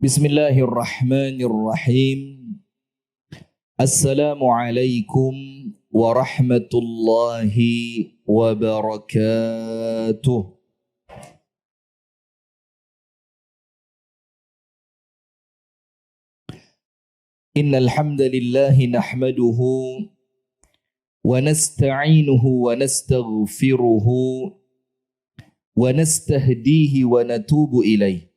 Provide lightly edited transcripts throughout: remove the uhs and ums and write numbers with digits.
Bismillahirrahmanirrahim. Assalamualaikum warahmatullahi wabarakatuh. Innal hamdalillah nahmaduhu wa nasta'inuhu wa nastaghfiruhu wa nastahdihi wa natubu ilaih.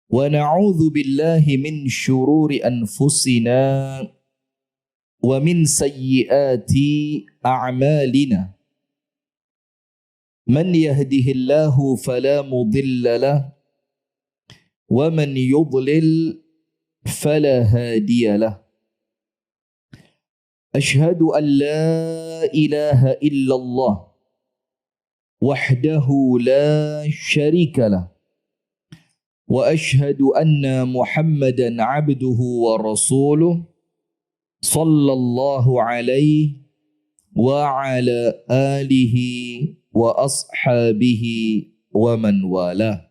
Wa na'udzu billahi min syururi anfusina wa min sayyiati a'malina. Man yahdihillahu fala mudilla lahu wa man yudlil fala hadiya lahu. Ashhadu an la ilaha illallah wahdahu la syarika lahu wa ashhadu anna Muhammadan abduhu wa rasuluh sallallahu alaihi wa ala alihi wa ashabihi wa man walah.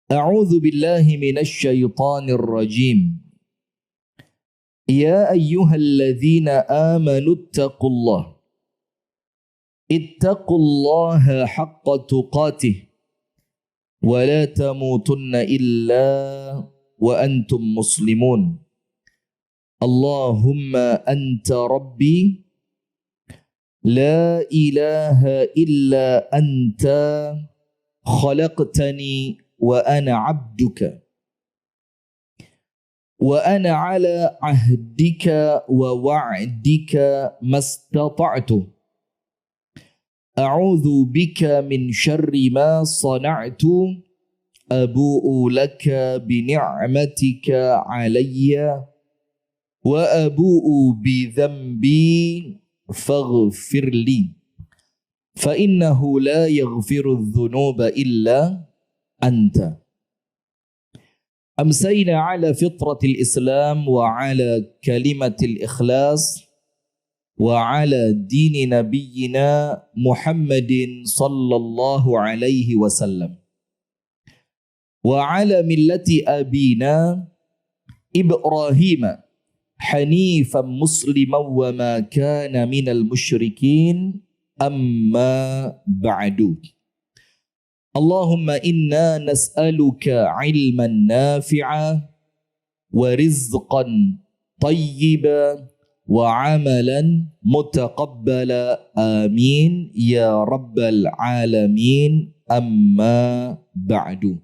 A'udzu billahi minasy syaithanir rajim. Ya ayyuhalladzina amanu ittaqullaha haqqa tuqatih wa la tamutunna illa wa antum muslimun. Allahumma anta rabbi la ilaha illa anta khalaqtani wa ana abduka wa ana ala ahdika wa wa'dika mastata'tu. A'udzu bika min syarri ma sana'tu abu'u laka bi ni'matika 'alayya wa abu'u bi dhanbi faghfir li fa innahu la yaghfiru dhunuba illa anta. Amsayna 'ala fitratil Islam wa 'ala kalimatil ikhlas wa ala dini nabiyyina Muhammadin sallallahu alaihi wasallam wa ala millati abina Ibrahim hanifan musliman wa ma kana minal musyrikin amma ba'du. Allahumma inna nas'aluka ilman nafi'a wa rizqan tayyiban wa amalan mutaqabbala amin ya rabbal alamin amma ba'du.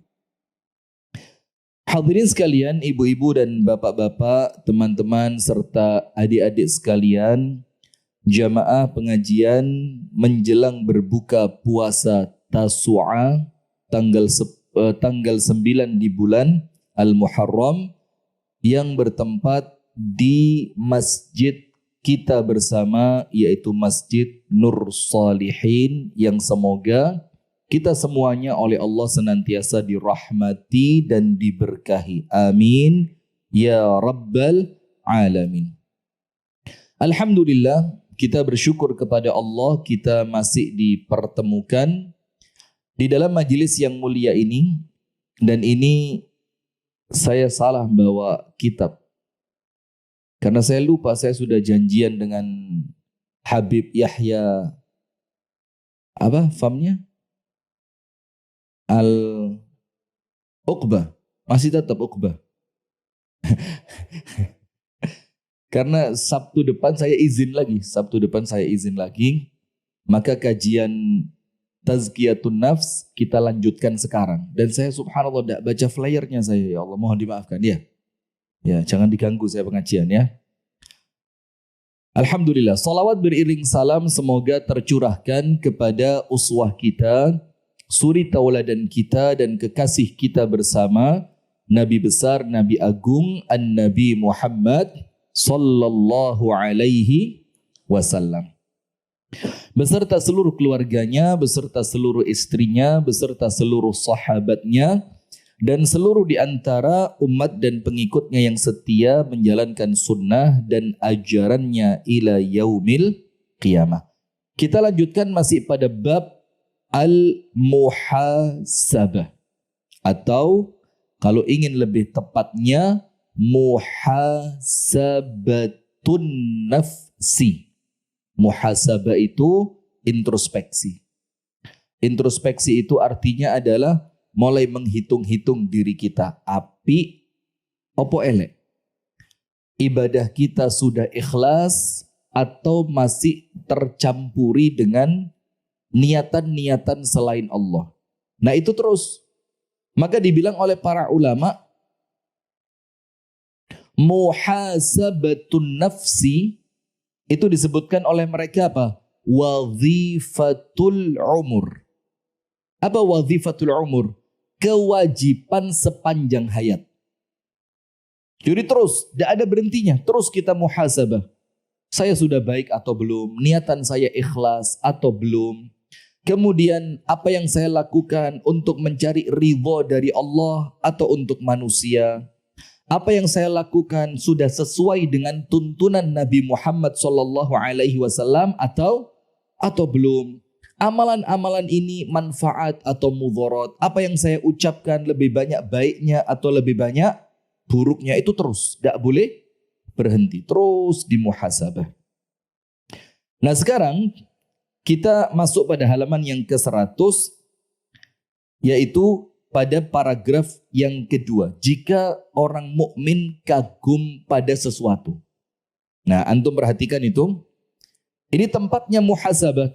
Hadirin sekalian, ibu-ibu dan bapak-bapak, teman-teman serta adik-adik sekalian, jamaah pengajian menjelang berbuka puasa Tasu'a tanggal 9 di bulan Al-Muharram yang bertempat di masjid kita bersama, yaitu Masjid Nur Salihin, yang semoga kita semuanya oleh Allah senantiasa dirahmati dan diberkahi. Amin ya rabbal alamin. Alhamdulillah, kita bersyukur kepada Allah, kita masih dipertemukan di dalam majelis yang mulia ini. Dan ini saya salah bawa kitab, karena saya lupa saya sudah janjian dengan Habib Yahya, apa famnya? Al-Uqbah. Masih tetap Uqbah. Karena Sabtu depan saya izin lagi. Maka kajian Tazkiyatun Nafs kita lanjutkan sekarang. Dan saya subhanallah tidak baca flyernya saya, ya Allah, mohon dimaafkan ya. Ya, jangan diganggu saya pengajian ya. Alhamdulillah, salawat beriring salam semoga tercurahkan kepada uswah kita, suri tauladan kita dan kekasih kita bersama, Nabi besar, Nabi agung, An-Nabi Muhammad sallallahu alaihi wasallam. Beserta seluruh keluarganya, beserta seluruh istrinya, beserta seluruh sahabatnya, dan seluruh di antara umat dan pengikutnya yang setia menjalankan sunnah dan ajarannya ila yaumil qiyamah. Kita lanjutkan masih pada bab al-muhasabah. Atau kalau ingin lebih tepatnya, muhasabatun nafsi. Muhasabah itu introspeksi. Introspeksi itu artinya adalah mulai menghitung-hitung diri kita. Api, opo elek? Ibadah kita sudah ikhlas atau masih tercampuri dengan niatan-niatan selain Allah. Nah itu terus. Maka dibilang oleh para ulama, muhasabatun nafsi itu disebutkan oleh mereka apa? Wazifatul umur. Apa wazifatul umur? Kewajiban sepanjang hayat. Jadi terus, tidak ada berhentinya. Terus kita muhasabah. Saya sudah baik atau belum? Niatan saya ikhlas atau belum? Kemudian apa yang saya lakukan untuk mencari ridho dari Allah atau untuk manusia? Apa yang saya lakukan sudah sesuai dengan tuntunan Nabi Muhammad SAW atau belum? Amalan-amalan ini manfaat atau mudarat? Apa yang saya ucapkan lebih banyak baiknya atau lebih banyak buruknya? Itu terus, tidak boleh berhenti, terus dimuhasabah. Nah sekarang kita masuk pada halaman yang ke-100, yaitu pada paragraf yang kedua. Jika orang mukmin kagum pada sesuatu. Nah antum perhatikan itu, ini tempatnya muhasabah.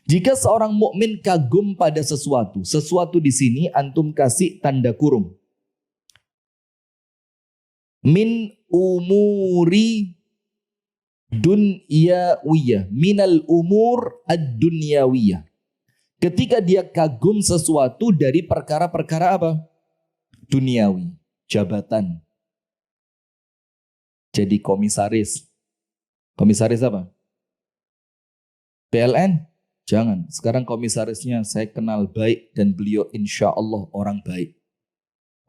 Jika seorang mukmin kagum pada sesuatu, sesuatu di sini antum kasih tanda kurung. Min umuri dunyawiyah, minal umur ad-dunyawiyah. Ketika dia kagum sesuatu dari perkara-perkara apa? Duniawi, jabatan. Jadi komisaris. Komisaris apa? PLN? Jangan. Sekarang komisarisnya saya kenal baik dan beliau insya Allah orang baik.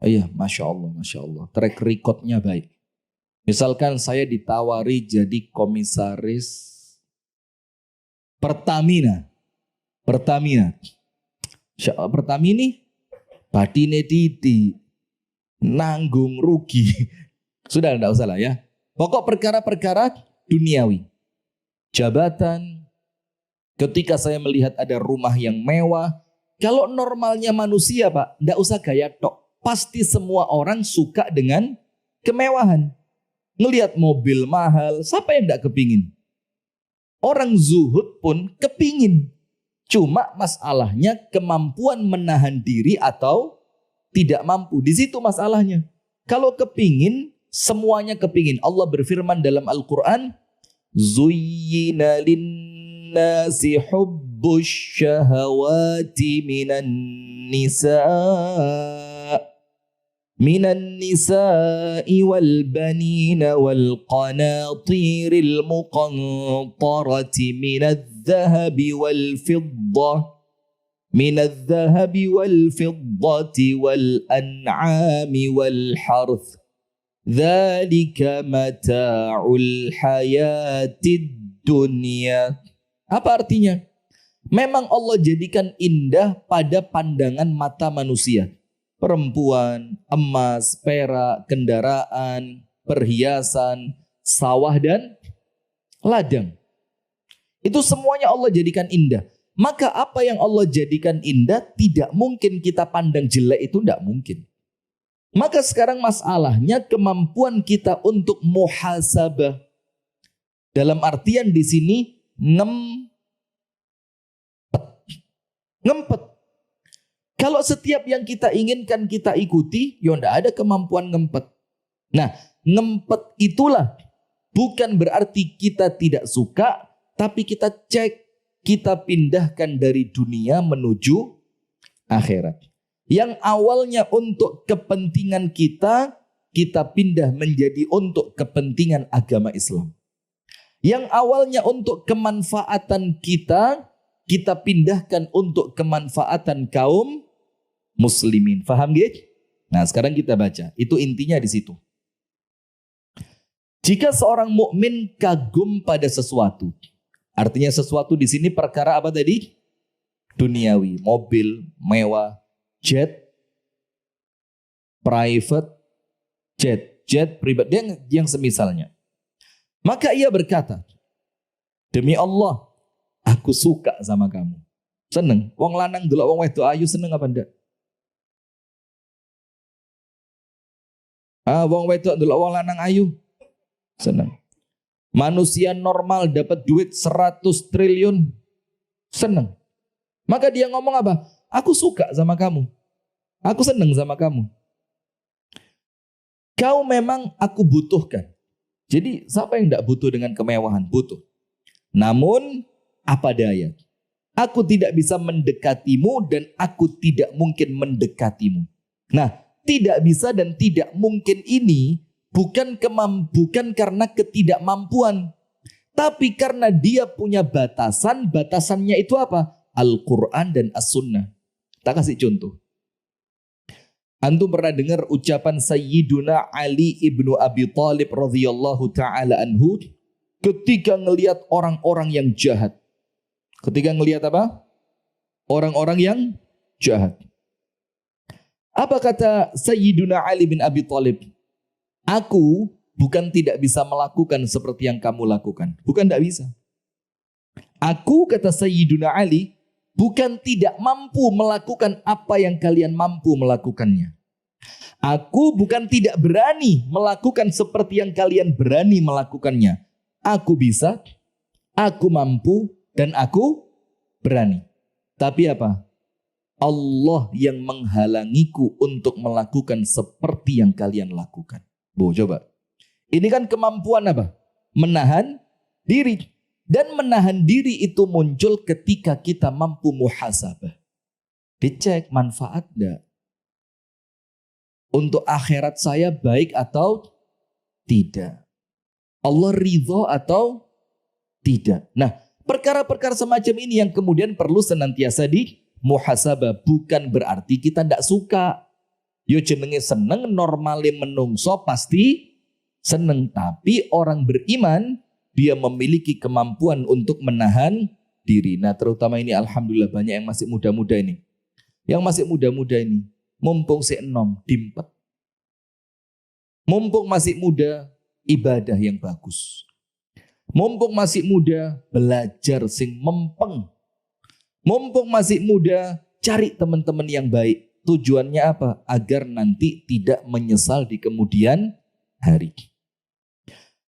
Iya, Masya Allah, Masya Allah. Track recordnya baik. Misalkan saya ditawari jadi komisaris Pertamina. Pertamina batine titi nanggung rugi. Sudah tidak usah lah ya. Pokok perkara-perkara duniawi. Jabatan. Ketika saya melihat ada rumah yang mewah. Kalau normalnya manusia Pak, tidak usah gaya tok. Pasti semua orang suka dengan kemewahan. Ngelihat mobil mahal, siapa yang tidak kepingin? Orang zuhud pun kepingin. Cuma masalahnya kemampuan menahan diri atau tidak mampu. Di situ masalahnya. Kalau kepingin, semuanya kepingin. Allah berfirman dalam Al-Quran, Zuyyina linnasi hubbus syahawati minan nisa'i wal banina wal qanatiril muqantarati minadh dhahabi wal fiddah wal an'ami wal harth dzalika mata'ul hayatid dunya. Apa artinya? Memang Allah jadikan indah pada pandangan mata manusia. Perempuan, emas, perak, kendaraan, perhiasan, sawah dan ladang. Itu semuanya Allah jadikan indah. Maka apa yang Allah jadikan indah tidak mungkin kita pandang jelek, itu tidak mungkin. Maka sekarang masalahnya kemampuan kita untuk muhasabah. Dalam artian di sini ngempet. Kalau setiap yang kita inginkan kita ikuti, ya tidak ada kemampuan ngempet. Nah, ngempet itulah bukan berarti kita tidak suka, tapi kita cek, kita pindahkan dari dunia menuju akhirat. Yang awalnya untuk kepentingan kita, kita pindah menjadi untuk kepentingan agama Islam. Yang awalnya untuk kemanfaatan kita, kita pindahkan untuk kemanfaatan kaum muslimin. Faham gitu? Nah, sekarang kita baca. Itu intinya di situ. Jika seorang mukmin kagum pada sesuatu, artinya sesuatu di sini perkara apa tadi? Duniawi, mobil, mewah, jet, private jet pribadi yang semisalnya. Maka ia berkata, demi Allah, aku suka sama kamu. Seneng. Wong lanang delok wong wedok ayu seneng apa ndak? Wong wedok delok wong lanang ayu seneng. Manusia normal dapat duit 100 triliun seneng. Maka dia ngomong apa? Aku suka sama kamu. Aku seneng sama kamu. Kau memang aku butuhkan. Jadi siapa yang tidak butuh dengan kemewahan? Butuh. Namun apa daya? Aku tidak bisa mendekatimu dan aku tidak mungkin mendekatimu. Nah, tidak bisa dan tidak mungkin ini bukan karena ketidakmampuan. Tapi karena dia punya batasan, batasannya itu apa? Al-Quran dan As-Sunnah. Tak kasih contoh. Antum pernah dengar ucapan Sayyiduna Ali ibnu Abi Thalib radhiyallahu ta'ala anhu ketika ngelihat orang-orang yang jahat. Ketika ngelihat apa? Orang-orang yang jahat. Apa kata Sayyiduna Ali bin Abi Thalib? Aku bukan tidak bisa melakukan seperti yang kamu lakukan. Bukan tidak bisa. Aku, kata Sayyiduna Ali, bukan tidak mampu melakukan apa yang kalian mampu melakukannya. Aku bukan tidak berani melakukan seperti yang kalian berani melakukannya. Aku bisa, aku mampu, dan aku berani. Tapi apa? Allah yang menghalangiku untuk melakukan seperti yang kalian lakukan. Coba. Ini kan kemampuan apa? Menahan diri. Dan menahan diri itu muncul ketika kita mampu muhasabah. Dicek manfaat enggak? Untuk akhirat saya baik atau tidak? Allah ridho atau tidak? Nah, perkara-perkara semacam ini yang kemudian perlu senantiasa di muhasabah. Bukan berarti kita tidak suka. Yo jenenge seneng, normale menungso pasti seneng. Tapi orang beriman, dia memiliki kemampuan untuk menahan diri. Nah, terutama ini alhamdulillah banyak yang masih muda-muda ini. Yang masih muda-muda ini. Mumpung si enom, dimpet. Mumpung masih muda, ibadah yang bagus. Mumpung masih muda, belajar sing mempeng. Mumpung masih muda, cari teman-teman yang baik. Tujuannya apa? Agar nanti tidak menyesal di kemudian hari.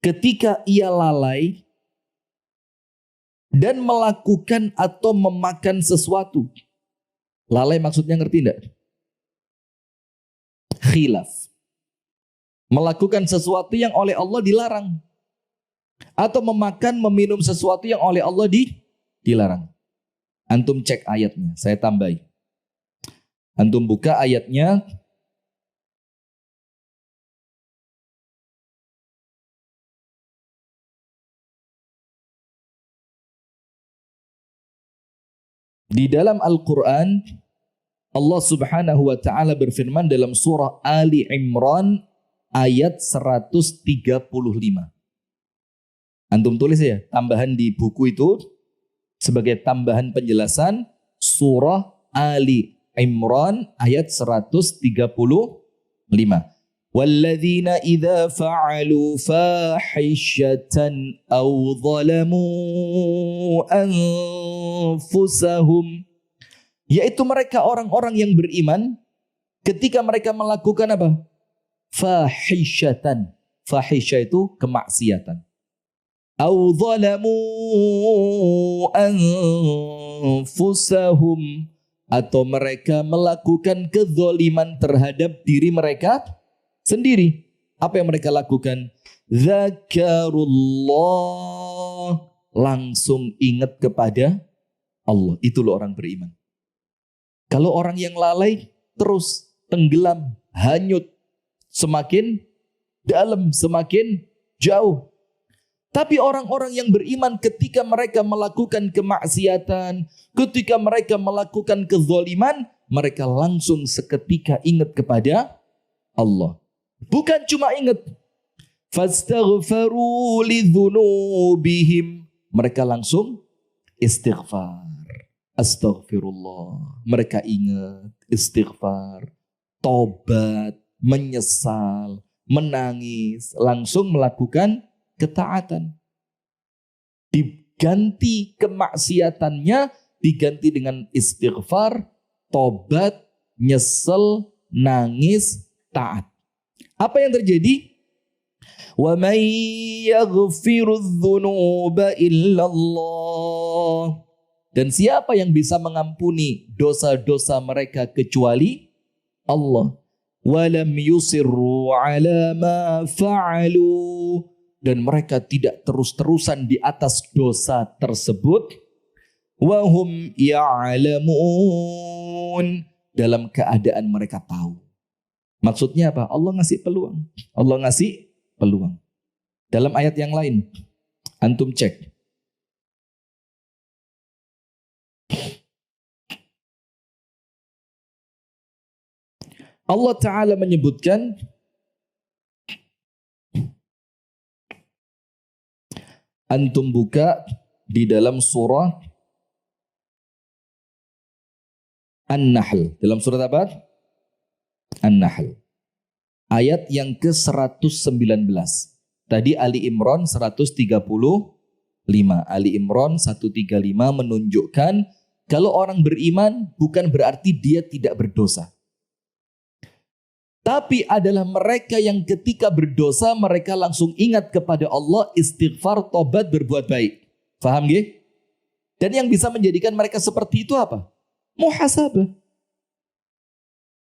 Ketika ia lalai dan melakukan atau memakan sesuatu. Lalai maksudnya ngerti enggak? Khilaf. Melakukan sesuatu yang oleh Allah dilarang. Atau memakan, meminum sesuatu yang oleh Allah dilarang. Antum cek ayatnya, saya tambahi. Antum buka ayatnya. Di dalam Al-Quran, Allah subhanahu wa ta'ala berfirman dalam surah Ali Imran ayat 135. Antum tulis ya, tambahan di buku itu sebagai tambahan penjelasan surah Ali Imran ayat 135. وَالَّذِينَ إِذَا فَعَلُوا فَاحِشَةً أَوْ ظَلَمُوا أَنفُسَهُمْ, yaitu mereka orang-orang yang beriman ketika mereka melakukan apa? Fahishatan. Fahisha itu kemaksiatan. Au zalamu anfusahum, atau mereka melakukan kezaliman terhadap diri mereka sendiri. Apa yang mereka lakukan? Zakarullah, langsung ingat kepada Allah. Itu loh orang beriman. Kalau orang yang lalai terus tenggelam, hanyut, semakin dalam, semakin jauh. Tapi orang-orang yang beriman ketika mereka melakukan kemaksiatan, ketika mereka melakukan kezaliman, mereka langsung seketika ingat kepada Allah. Bukan cuma ingat. Fastaghfaru lidzunubihim. Mereka langsung istighfar. Astaghfirullah. Mereka ingat, istighfar, tobat. menyesal, menangis, langsung melakukan ketaatan. Diganti kemaksiatannya, diganti dengan istighfar, tobat, nyesel, nangis, taat. Apa yang terjadi? Wa may yaghfiru dzunuba illallah. Dan siapa yang bisa mengampuni dosa-dosa mereka kecuali Allah. Walam yusirru ala ma fa'alu. Dan mereka tidak terus-terusan di atas dosa tersebut. Wahum ya'lamun. Dalam keadaan mereka tahu. Maksudnya apa? Allah ngasih peluang. Allah ngasih peluang. Dalam ayat yang lain, antum cek. Allah Ta'ala menyebutkan antum buka di dalam surah An-Nahl. Dalam surat apa? An-Nahl. Ayat yang ke-119. Tadi Ali Imran 135. Ali Imran 135 menunjukkan kalau orang beriman bukan berarti dia tidak berdosa. Tapi adalah mereka yang ketika berdosa mereka langsung ingat kepada Allah, istighfar, tobat, berbuat baik. Faham gak? Dan yang bisa menjadikan mereka seperti itu apa? Muhasabah.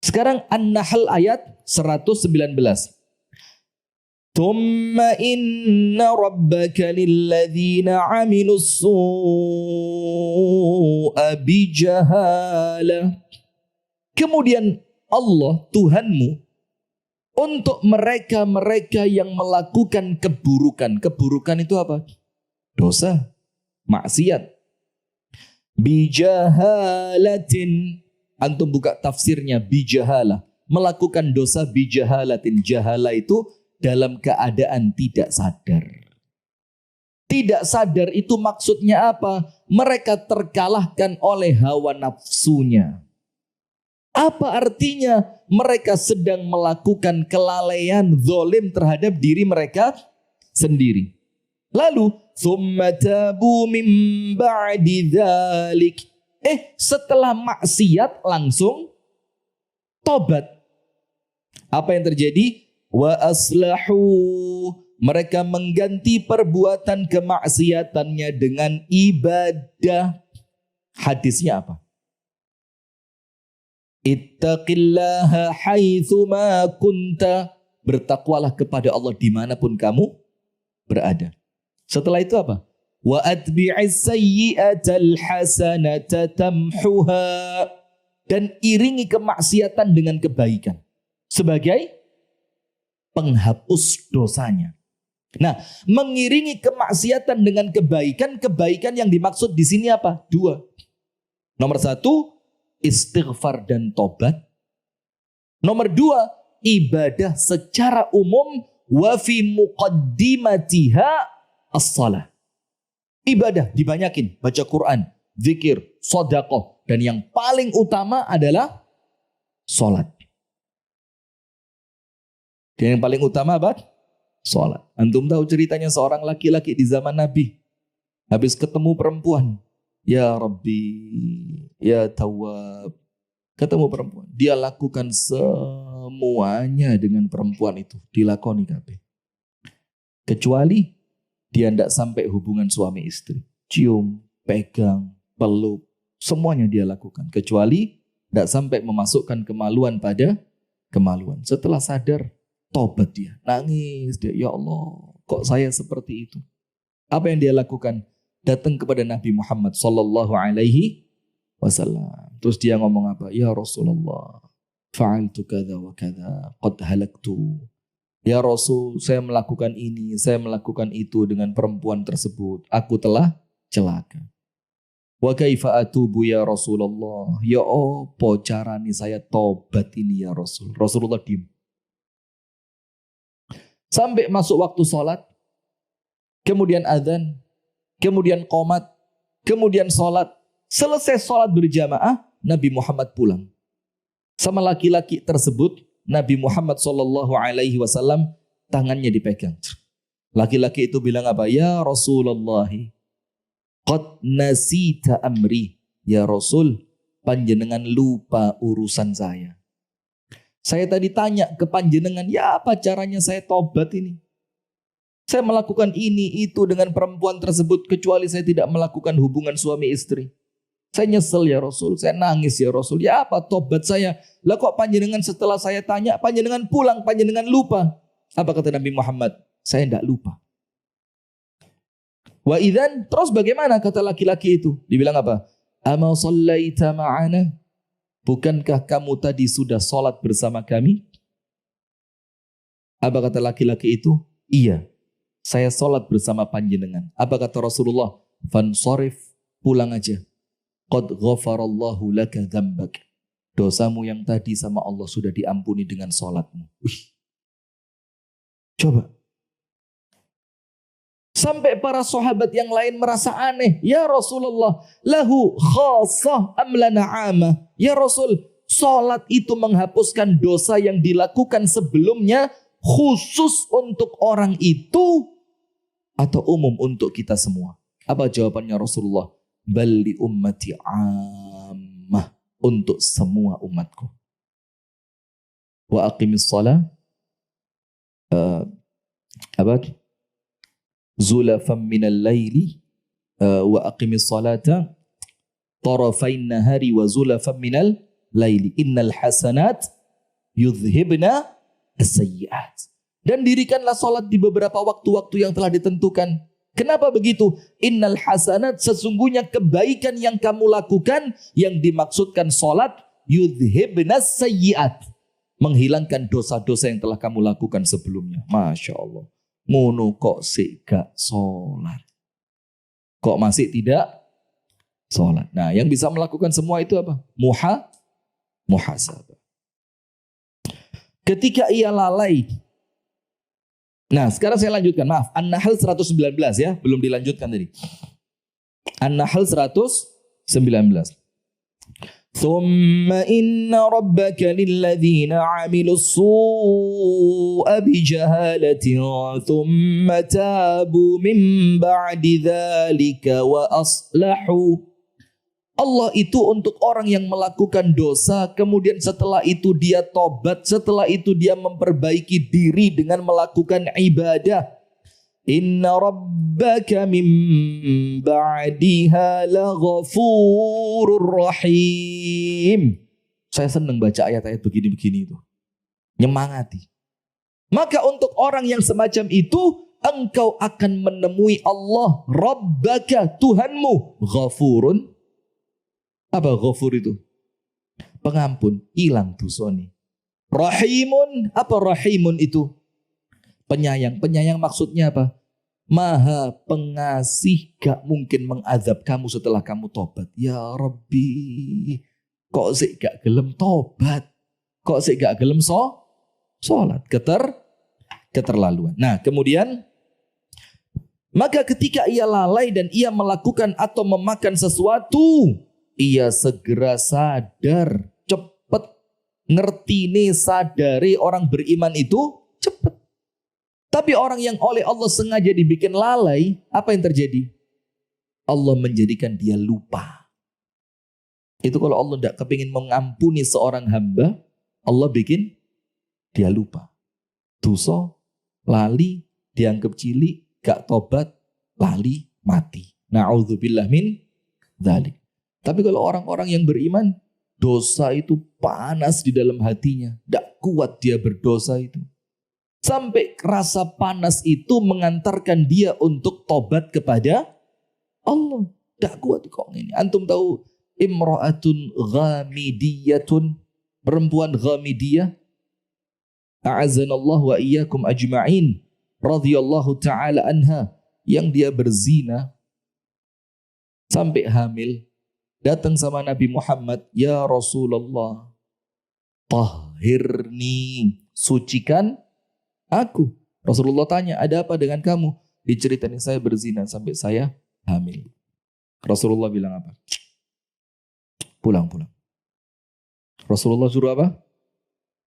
Sekarang An-Nahl ayat 119. Thumma inna rabbaka lilladzina amilus su'a bijahalah. Kemudian Allah Tuhanmu untuk mereka-mereka yang melakukan keburukan. Keburukan itu apa? Dosa, maksiat. Bijahalatin. Antum buka tafsirnya, bijahalah. Melakukan dosa bijahalatin. Jahala itu dalam keadaan tidak sadar. Tidak sadar itu maksudnya apa? Mereka terkalahkan oleh hawa nafsunya. Apa artinya? Mereka sedang melakukan kelalaian, zalim terhadap diri mereka sendiri. Lalu, thumma tabu min ba'di dzalik. Setelah maksiat langsung tobat. Apa yang terjadi? Wa aslahu. Mereka mengganti perbuatan kemaksiatannya dengan ibadah. Hadisnya apa? Ittaqillaha haitsuma kunta. Bertakwalah kepada Allah dimanapun kamu berada. Setelah itu apa? Wa atbi'is sayyi'atal hasanata tamhuha. Dan iringi kemaksiatan dengan kebaikan sebagai penghapus dosanya. Nah, mengiringi kemaksiatan dengan kebaikan, kebaikan yang dimaksud di sini apa? Dua. Nomor satu, istighfar dan tobat. Nomor dua, ibadah secara umum. Wa fi muqaddimatiha as-salah. Ibadah dibanyakin, baca Quran, zikir, sedekah, dan yang paling utama adalah sholat. Dan yang paling utama apa? Sholat. Antum tahu ceritanya seorang laki-laki di zaman Nabi. Habis ketemu perempuan. Ya Rabbi, ya Tawwab. Ketemu perempuan. Dia lakukan semuanya dengan perempuan itu. Dilakoni kabeh. Kecuali dia tidak sampai hubungan suami istri. Cium, pegang, peluk. Semuanya dia lakukan. Kecuali tidak sampai memasukkan kemaluan pada kemaluan. Setelah sadar, tobat dia. Nangis dia. Ya Allah, kok saya seperti itu? Apa yang dia lakukan? Datang kepada Nabi Muhammad sallallahu alaihi wasallam. Terus dia ngomong apa? Ya Rasulullah, fa'altu kadza wa kadza, qad halaktu. Ya Rasul, saya melakukan ini, saya melakukan itu dengan perempuan tersebut. Aku telah celaka. Wa kaifa atubu ya Rasulullah? Ya apa caranya saya tobat ini ya Rasul? Rasulullah diam. Sampai masuk waktu sholat, kemudian adzan, kemudian qomat, kemudian sholat. Selesai sholat berjamaah, Nabi Muhammad pulang. Sama laki-laki tersebut, Nabi Muhammad SAW tangannya dipegang. Laki-laki itu bilang apa? Ya Rasulullah, qad nasita amri. Ya Rasul, panjenengan lupa urusan saya. Saya tadi tanya ke panjenengan, ya apa caranya saya tobat ini? Saya melakukan ini, itu dengan perempuan tersebut, kecuali saya tidak melakukan hubungan suami istri. Saya nyesel ya Rasul, saya nangis ya Rasul. Ya apa tobat saya? Lah kok panjenengan setelah saya tanya, panjenengan pulang, panjenengan lupa. Apa kata Nabi Muhammad? Saya tidak lupa. Wa idzan, terus bagaimana kata laki-laki itu? Dibilang apa? Ama sallaita ma'ana? Bukankah kamu tadi sudah sholat bersama kami? Apa kata laki-laki itu? Iya, saya sholat bersama panjenengan. Apa kata Rasulullah? Fansharif, pulang aja. Qad ghafarallahu laka dzambak. Dosamu yang tadi sama Allah sudah diampuni dengan sholatmu. Coba. Sampai para sahabat yang lain merasa aneh. Ya Rasulullah, lahu khasah am lana amah. Ya Rasul, sholat itu menghapuskan dosa yang dilakukan sebelumnya khusus untuk orang itu atau umum untuk kita semua? Apa jawabannya Rasulullah? Bali ummati ammah, untuk semua umatku. Wa aqimis shalah zulafan minal laili wa aqimis salata tarafain nahari wa zulafan minal laili innal hasanat yudhhibna as-sayyi'at. Dan dirikanlah salat di beberapa waktu-waktu yang telah ditentukan. Kenapa begitu? Innal hasanat, sesungguhnya kebaikan yang kamu lakukan, yang dimaksudkan salat, yudhhibna as-sayyi'at, menghilangkan dosa-dosa yang telah kamu lakukan sebelumnya. Masya Allah. Ngono kok sik gak sholat. Kok masih tidak sholat. Nah, yang bisa melakukan semua itu apa? Muhasabah. Ketika ia lalai. Nah, sekarang saya lanjutkan. Maaf, An-Nahl 119 ya. Belum dilanjutkan tadi. An-Nahl 119. ثم إن ربك للذين عملوا السوء بجهالة ثم تابوا من بعد ذلك وأصلحوا. Allah itu untuk orang yang melakukan dosa, kemudian setelah itu dia tobat, setelah itu dia memperbaiki diri dengan melakukan ibadah. Inna rabbaka min ba'diha laghafurur rahim. Saya senang baca ayat-ayat begini-begini itu. Nyemangati. Maka untuk orang yang semacam itu, engkau akan menemui Allah, Rabbaka, Tuhanmu, ghafurun. Apa ghafur itu? Pengampun, hilang dosane. Rahimun, apa rahimun itu? Penyayang. Penyayang maksudnya apa? Maha pengasih, gak mungkin mengazab kamu setelah kamu tobat. Ya Rabbi, kok sih gak gelem tobat? Kok sih gak gelem sholat? Keterlaluan. Nah, kemudian maka ketika ia lalai dan ia melakukan atau memakan sesuatu, ia segera sadar, cepet ngerti nih, sadari. Orang beriman itu cepet. Tapi orang yang oleh Allah sengaja dibikin lalai, apa yang terjadi? Allah menjadikan dia lupa. Itu kalau Allah tidak kepingin mengampuni seorang hamba, Allah bikin dia lupa. Dosa, lali, dianggap cilik, gak tobat, lali, mati. Na'udzubillah min dzalik. Tapi kalau orang-orang yang beriman, dosa itu panas di dalam hatinya. Tidak kuat dia berdosa itu. Sampai rasa panas itu mengantarkan dia untuk tobat kepada Allah. Tidak kuat kok ini. Antum tahu imra'atun ghamidiyatun, perempuan ghamidiyah. A'azanallah wa iyyakum ajma'in. Radhiyallahu ta'ala anha. Yang dia berzina sampai hamil. Datang sama Nabi Muhammad, ya Rasulullah, tahhirni, sucikan aku. Rasulullah tanya, ada apa dengan kamu? Diceritain, saya berzina sampai saya hamil. Rasulullah bilang apa? Pulang. Rasulullah suruh apa?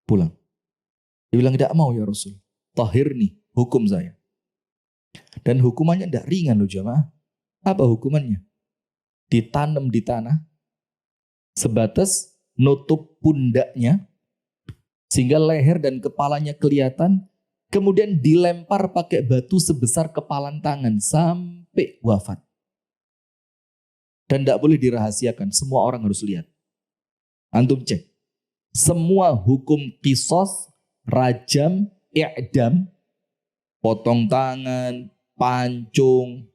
Pulang. Dia bilang, tidak mau ya Rasul. Tahirni, hukum saya. Dan hukumannya tidak ringan loh jamaah. Apa hukumannya? Ditanam di tanah, sebatas nutup pundaknya, sehingga leher dan kepalanya kelihatan, kemudian dilempar pakai batu sebesar kepalan tangan sampai wafat. Dan tidak boleh dirahasiakan, semua orang harus lihat. Antum cek. Semua hukum kisos, rajam, i'dam, potong tangan, pancung,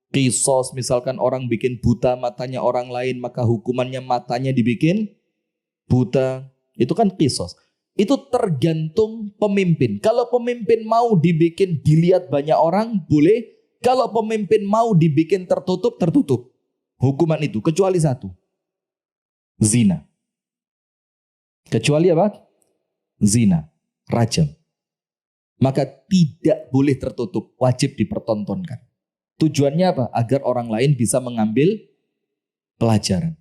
kisos, misalkan orang bikin buta matanya orang lain, maka hukumannya matanya dibikin buta. Itu kan kisos. Itu tergantung pemimpin. Kalau pemimpin mau dibikin dilihat banyak orang, boleh. Kalau pemimpin mau dibikin tertutup, tertutup. Hukuman itu, kecuali satu. Zina. Kecuali apa? Zina. Rajam. Maka tidak boleh tertutup, wajib dipertontonkan. Tujuannya apa? Agar orang lain bisa mengambil pelajaran.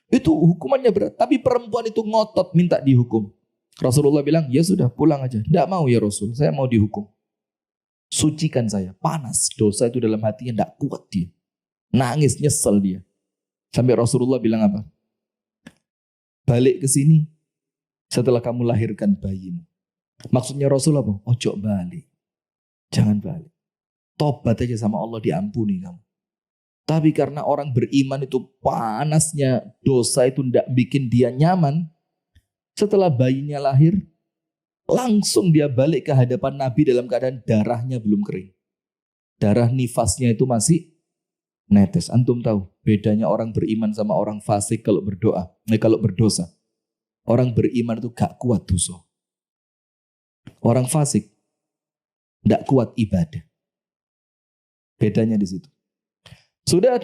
Itu hukumannya berat. Tapi perempuan itu ngotot minta dihukum. Rasulullah bilang, ya sudah pulang aja. Tidak mau ya Rasul, saya mau dihukum. Sucikan saya. Panas. Dosa itu dalam hatinya tidak kuat dia. Nangis, nyesel dia. Sampai Rasulullah bilang apa? Balik ke sini setelah kamu lahirkan bayimu. Maksudnya Rasul apa? Ojo balik. Jangan balik. Tobat aja sama Allah, diampuni kamu. Tapi karena orang beriman itu panasnya dosa itu tidak bikin dia nyaman. Setelah bayinya lahir, langsung dia balik ke hadapan Nabi dalam keadaan darahnya belum kering. Darah nifasnya itu masih netes. Antum tahu bedanya orang beriman sama orang fasik kalau berdoa, kalau berdosa. Orang beriman itu gak kuat dosa. Orang fasik gak kuat ibadah. Bedanya di situ. Sudah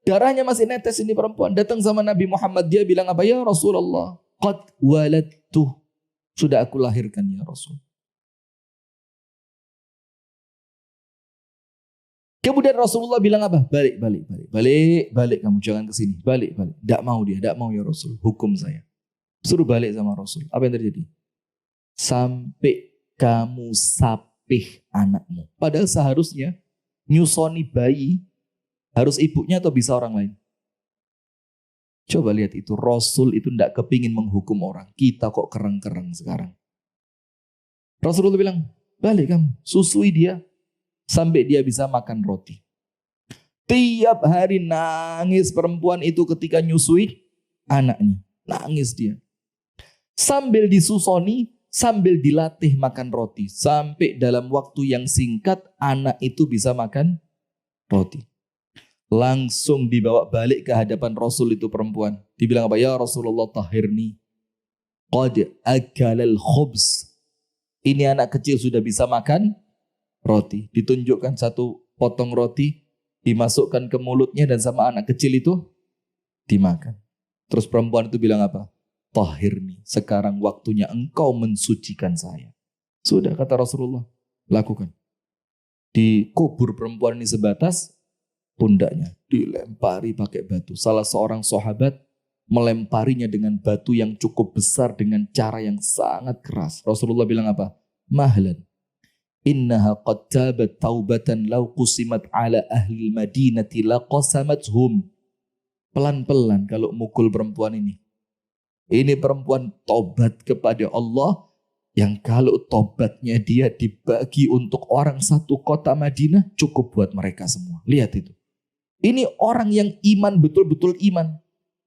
darahnya masih netes, ini perempuan datang sama Nabi Muhammad, dia bilang apa? Ya Rasulullah, qad waladtu, sudah aku lahirkan ya Rasul. Kemudian Rasulullah bilang apa? Balik kamu, jangan ke sini. Balik. Tidak mau dia, tidak mau ya Rasul. Hukum saya. Suruh balik sama Rasul. Apa yang terjadi? Sampai kamu sapih anakmu. Padahal seharusnya nyusoni bayi harus ibunya atau bisa orang lain. Coba lihat itu, Rasul itu tidak kepingin menghukum orang. Kita kok kereng-kereng sekarang. Rasulullah bilang, balik kamu, susui dia. Sampai dia bisa makan roti. Tiap hari nangis perempuan itu ketika nyusui anaknya. Nangis dia. Sambil disusoni, sambil dilatih makan roti. Sampai dalam waktu yang singkat anak itu bisa makan roti. Langsung dibawa balik ke hadapan Rasul itu perempuan. Dibilang apa? Ya Rasulullah tahirni. Qad akalal khubz. Ini anak kecil sudah bisa makan roti. Ditunjukkan satu potong roti, dimasukkan ke mulutnya dan sama anak kecil itu dimakan. Terus perempuan itu bilang apa? Tahirni, sekarang waktunya engkau mensucikan saya. Sudah, kata Rasulullah, lakukan. Dikubur perempuan ini sebatas pundaknya, dilempari pakai batu. Salah seorang sahabat melemparinya dengan batu yang cukup besar dengan cara yang sangat keras. Rasulullah bilang apa? Mahlan. Innaha qad tabat taubatan law qusimat ala ahli madinati laqasamathum. Pelan-pelan kalau mukul perempuan ini. Ini perempuan tobat kepada Allah yang kalau tobatnya dia dibagi untuk orang satu kota Madinah cukup buat mereka semua. Lihat itu. Ini orang yang iman, betul-betul iman.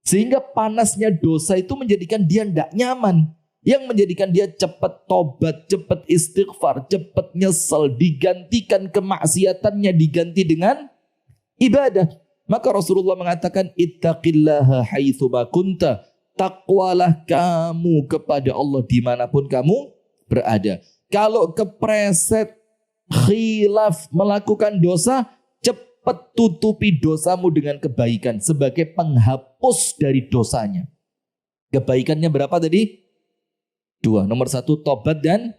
Sehingga panasnya dosa itu menjadikan dia tidak nyaman. Yang menjadikan dia cepat tobat, cepat istighfar, cepat nyesel, digantikan kemaksiatannya diganti dengan ibadah. Maka Rasulullah mengatakan, ittaqillaha haitsu ma kunta. Takwalah kamu kepada Allah dimanapun kamu berada. Kalau kepreset, khilaf, melakukan dosa, cepat tutupi dosamu dengan kebaikan sebagai penghapus dari dosanya. Kebaikannya berapa tadi? 2. Nomor 1 tobat dan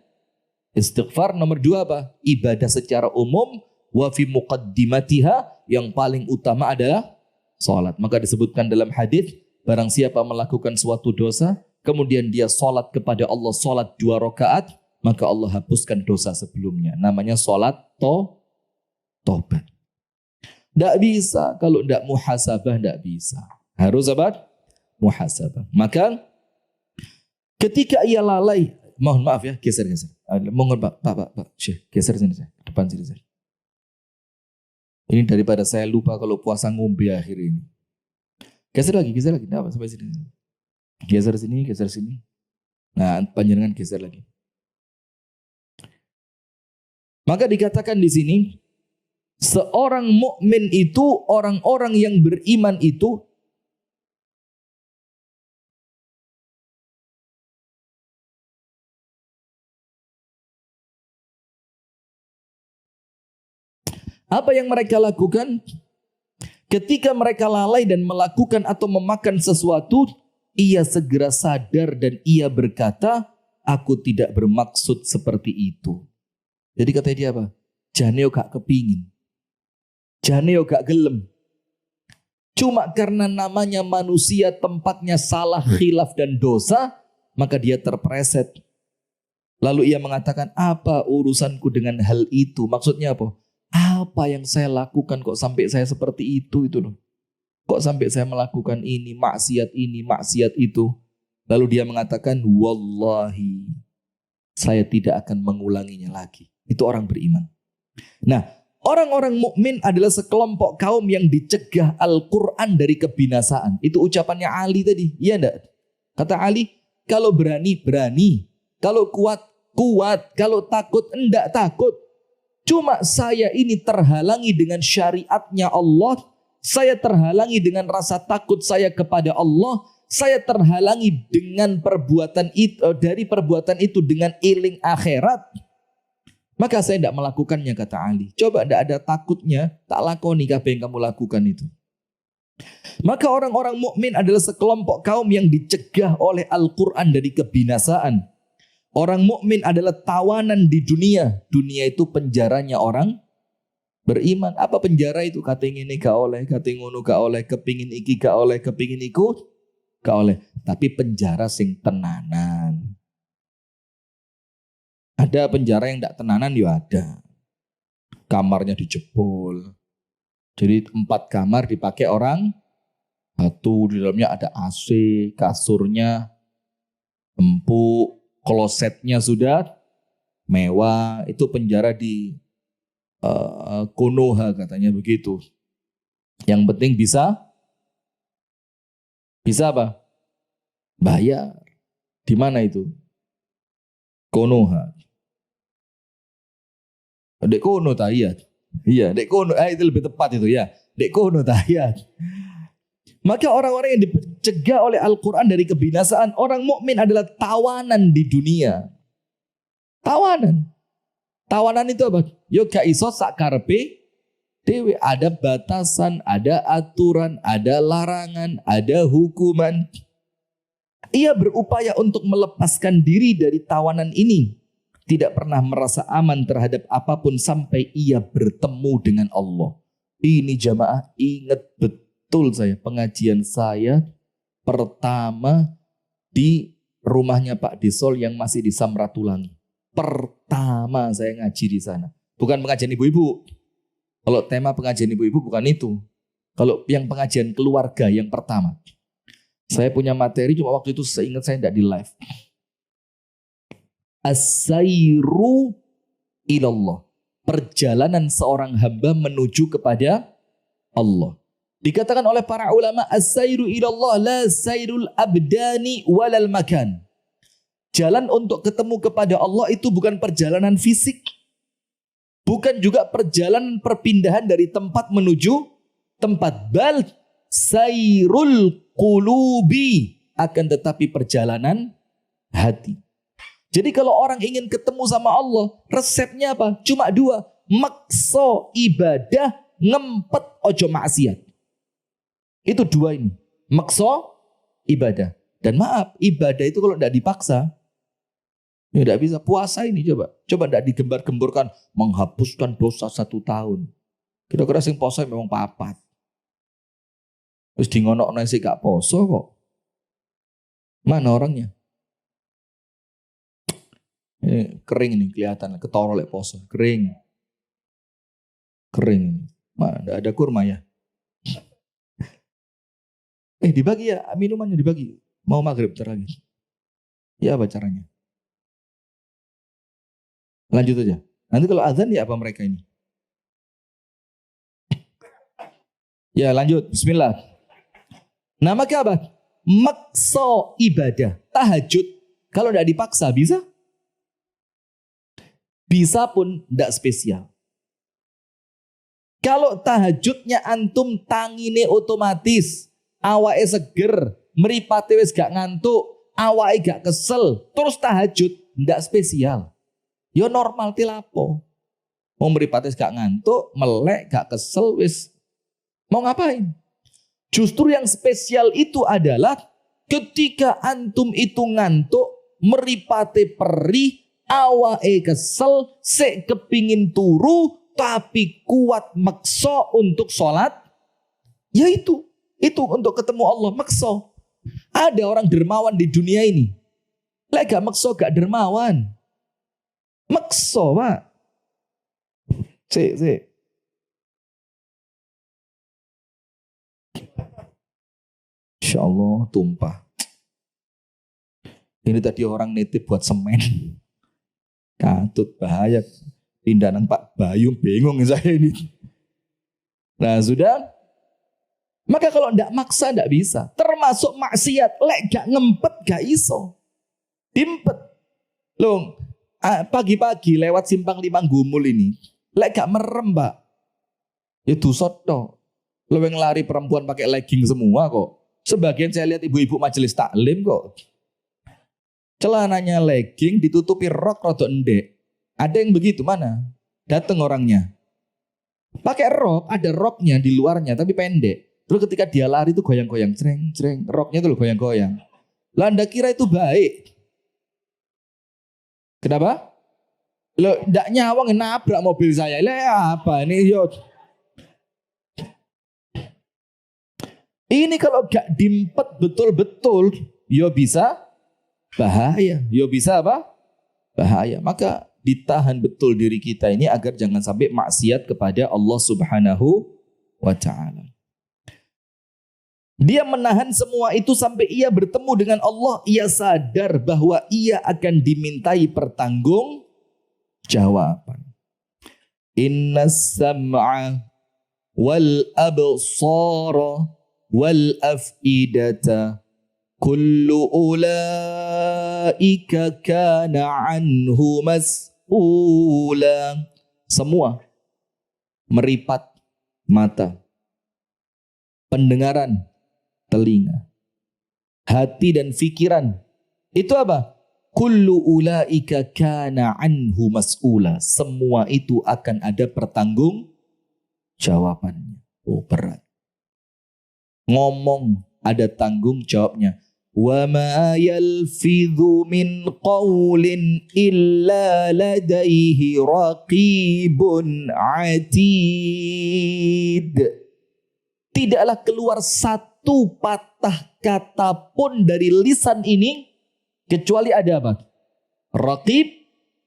istighfar. Nomor 2 apa? Ibadah secara umum. Wa fi muqaddimatiha, yang paling utama adalah salat. Maka disebutkan dalam hadis, barang siapa melakukan suatu dosa, kemudian dia salat kepada Allah, salat 2 rakaat, maka Allah hapuskan dosa sebelumnya. Namanya sholat tobat. Tidak bisa. Kalau tidak muhasabah, tidak bisa. Harus apa? Muhasabah. Maka ketika ia lalai, mohon maaf ya, geser. Mohon Pak, Syekh, geser sini, depan sini. Ini daripada saya lupa kalau puasa ngombe akhir ini. Geser lagi. Tidak apa, sampai sini. Geser sini. Nah, panjenengan geser lagi. Maka dikatakan di sini, seorang mukmin itu, orang-orang yang beriman itu apa yang mereka lakukan? Ketika mereka lalai dan melakukan atau memakan sesuatu, ia segera sadar dan ia berkata, aku tidak bermaksud seperti itu. Jadi katanya dia apa? Jane yo gak kepingin. Jane yo gak gelem. Cuma karena namanya manusia, tempatnya salah, khilaf dan dosa, maka dia terpreset. Lalu ia mengatakan, apa urusanku dengan hal itu? Maksudnya apa? Apa yang saya lakukan kok sampai saya seperti itu loh. Kok sampai saya melakukan ini, maksiat itu. Lalu dia mengatakan, wallahi, saya tidak akan mengulanginya lagi. Itu orang beriman. Nah, orang-orang mukmin adalah sekelompok kaum yang dicegah Al-Quran dari kebinasaan. Itu ucapannya Ali tadi. Iya enggak? Kata Ali, kalau berani, berani. Kalau kuat, kuat. Kalau takut, enggak takut. Cuma saya ini terhalangi dengan syariatnya Allah. Saya terhalangi dengan rasa takut saya kepada Allah. Saya terhalangi dengan perbuatan itu, dari perbuatan itu dengan iling akhirat. Maka saya tidak melakukannya, kata Ali. Coba tidak ada takutnya, tak lakoni apa yang kamu lakukan itu. Maka orang-orang mukmin adalah sekelompok kaum yang dicegah oleh Al-Quran dari kebinasaan. Orang mukmin adalah tawanan di dunia. Dunia itu penjaranya orang beriman. Apa penjara itu? Kata ini gak oleh, kata ngono gak oleh, kepingin iki gak oleh, kepingin iku gak oleh. Tapi penjara sing tenanan. Ada penjara yang tidak tenanan, ya ada. Kamarnya dijebol. Jadi 4 kamar dipakai orang. Satu, di dalamnya ada AC, kasurnya empuk, klosetnya sudah mewah. Itu penjara di Konoha katanya begitu. Yang penting bisa apa? Bayar. Di mana itu? Konoha. Dek Kono Tahiyat. Iya, Dek Kono, itu lebih tepat itu ya. Dek Kono Tahiyat. Maka orang-orang yang dicegah oleh Al-Quran dari kebinasaan, orang mukmin adalah tawanan di dunia. Tawanan. Tawanan itu apa? Yo gak iso sak karepe dewe, ada batasan, ada aturan, ada larangan, ada hukuman. Ia berupaya untuk melepaskan diri dari tawanan ini. Tidak pernah merasa aman terhadap apapun sampai ia bertemu dengan Allah. Ini jamaah, ingat betul saya, pengajian saya pertama di rumahnya Pak Desol yang masih di Samratulangi. Pertama saya ngaji di sana. Bukan pengajian ibu-ibu. Kalau tema pengajian ibu-ibu bukan itu. Kalau yang pengajian keluarga yang pertama. Saya punya materi, cuma waktu itu seingat saya tidak di live. As-sayru ilallah. Perjalanan seorang hamba menuju kepada Allah. Dikatakan oleh para ulama, as-sayru ilallah la sayrul abdani walal makan. Jalan untuk ketemu kepada Allah itu bukan perjalanan fisik. Bukan juga perjalanan perpindahan dari tempat menuju tempat. Bal sayrul qulubi. Akan tetapi perjalanan hati. Jadi kalau orang ingin ketemu sama Allah, resepnya apa? Cuma 2. Makso ibadah, ngempet ojo maksiat. Itu 2 ini. Makso ibadah. Dan maaf, ibadah itu kalau tidak dipaksa, ya tidak bisa. Puasa ini coba tidak digembar-gemborkan, menghapuskan dosa 1 tahun. Kira-kira sing poso memang papat. Terus di ngonok nasi gak poso kok. Mana orangnya? kering ini kelihatan, ketoro lek poso, kering. Mana enggak ada kurma ya? Dibagi ya, minumannya dibagi. Mau maghrib bentar lagi. Ya apa caranya? Lanjut aja. Nanti kalau azan ya apa mereka ini? Ya lanjut, bismillah. Nama apa? Maksa ibadah, tahajud. Kalau tidak dipaksa bisa? Bisa pun tidak spesial. Kalau tahajudnya antum tangine otomatis, awake seger, mripate wis gak ngantuk, awake gak kesel, terus tahajud tidak spesial. Yo normal tilapo. Mau mripate gak ngantuk, melek, gak kesel wis mau ngapain? Justru yang spesial itu adalah ketika antum itu ngantuk, meripate perih, awake kesel, sek kepingin turu, tapi kuat maksa untuk sholat. Ya itu untuk ketemu Allah maksa. Ada orang dermawan di dunia ini. Lek gak maksa gak dermawan. Maksa, Pak. Sik. Insya Allah tumpah. Ini tadi orang nitip buat semen. Katut bahaya. Pindahan Pak Bayu bingung saya ini. Nah sudah. Maka kalau tidak maksa tidak bisa. Termasuk maksiat. Lek gak ngempet gak iso. Dimpet. Loh pagi-pagi lewat simpang 5 Gumul ini. Lek gak merem Pak. Itu soto. Lo yang lari perempuan pakai legging semua kok. Sebagian saya lihat ibu-ibu majelis taklim kok. Celananya legging ditutupi rok rodok endek. Ada yang begitu mana? Datang orangnya. Pakai rok, ada roknya di luarnya tapi pendek. Terus ketika dia lari itu goyang-goyang, cereng. Roknya itu loh goyang-goyang. Lah Anda kira itu baik? Kenapa? Lo ndak nyawang nabrak mobil saya. Lah apa ini yo? Ini kalau gak dimpet betul-betul, yo bisa bahaya. Yo bisa apa? Bahaya. Maka ditahan betul diri kita ini agar jangan sampai maksiat kepada Allah Subhanahu wa ta'ala. Dia menahan semua itu sampai ia bertemu dengan Allah. Ia sadar bahwa ia akan dimintai pertanggungjawaban. Inna sam'a wal absara wal afidata kullu ulaika kana anhu mas'ula. Semua meripat mata, pendengaran, telinga, hati dan pikiran. Itu apa? Kullu ulaika kana anhu mas'ula. Semua itu akan ada pertanggungjawabannya. Oh berat. Ngomong ada tanggung jawabnya. Wa ma yalfidhu min qawlin illa ladaihi raqibun atid. Tidaklah keluar satu patah kata pun dari lisan ini kecuali ada apa? Raqib,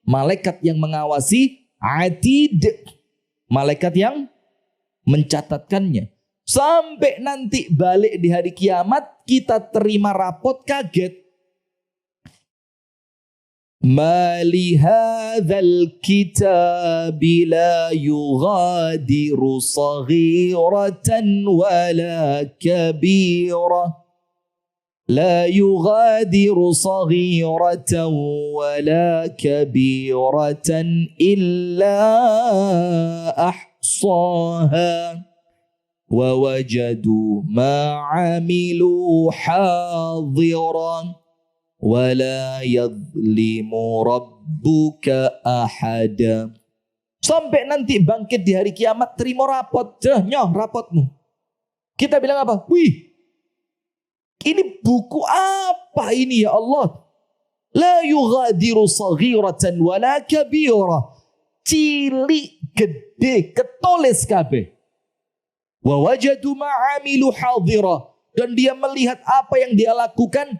malaikat yang mengawasi, atid, malaikat yang mencatatkannya. Sampai nanti balik di hari kiamat kita terima rapot kaget. Ma li hadzal kitabi la yughadiru saghiratan wala kabira. La yughadiru saghiratan wala kabiratan illa ahsaha. وَوَجَدُوا مَا عَمِلُوا حَاضِرًا وَلَا يَظْلِمُ رَبُّكَ أَحَدًا. Sampai nanti bangkit di hari kiamat, terima rapot. Nyoh rapotmu. Kita bilang apa? Wih, ini buku apa ini ya Allah? La yughadiru saghiratan wala kabira. Cilik, gede, ketulis kabeh. Wa wajadu ma'amilu hadira. Dan dia melihat apa yang dia lakukan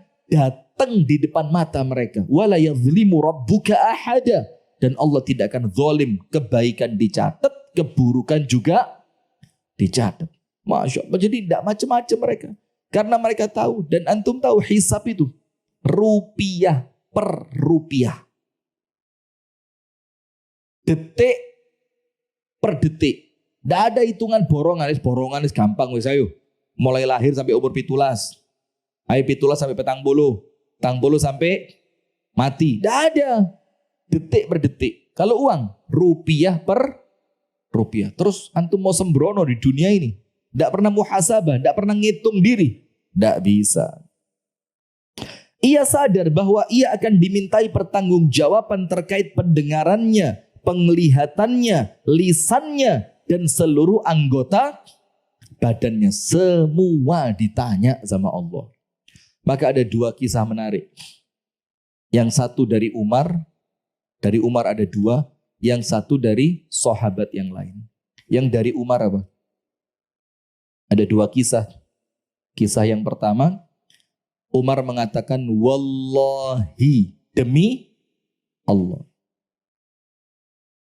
mateng di depan mata mereka. Wala yazlimu rabbuka ahada. Dan Allah tidak akan zalim. Kebaikan dicatat, keburukan juga dicatat. Masya Allah. Jadi tidak macam-macam mereka. Karena mereka tahu. Dan antum tahu hisab itu. Rupiah per rupiah. Detik per detik. Tidak ada hitungan borongan. Borongan is gampang wis ayo. Mulai lahir sampai umur 17. Ayo 17 sampai petang bulu sampai mati. Tidak ada. Detik per detik. Kalau uang rupiah per rupiah. Terus antum mau sembrono di dunia ini. Tidak pernah muhasabah. Tidak pernah ngitung diri. Tidak bisa. Ia sadar bahwa ia akan dimintai pertanggungjawaban terkait pendengarannya, penglihatannya, lisannya, dan seluruh anggota badannya. Semua ditanya sama Allah. Maka ada dua kisah menarik. Yang satu dari Umar. Dari Umar ada dua. Yang satu dari sahabat yang lain. Yang dari Umar apa? Ada dua kisah. Kisah yang pertama. Umar mengatakan, wallahi, demi Allah.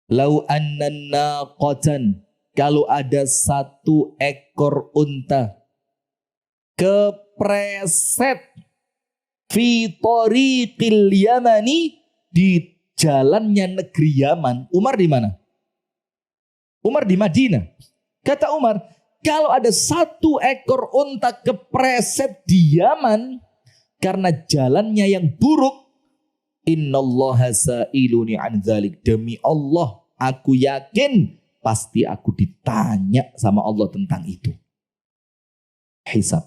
Lau annan naqatan, kalau ada satu ekor unta kepreset fi tariqil Yamani, di jalannya negeri Yaman. Umar di mana? Umar di Madinah. Kata Umar, kalau ada satu ekor unta kepreset di Yaman karena jalannya yang buruk, innallaha sa'iluni an dzalik, demi Allah aku yakin pasti aku ditanya sama Allah tentang itu. Hisab.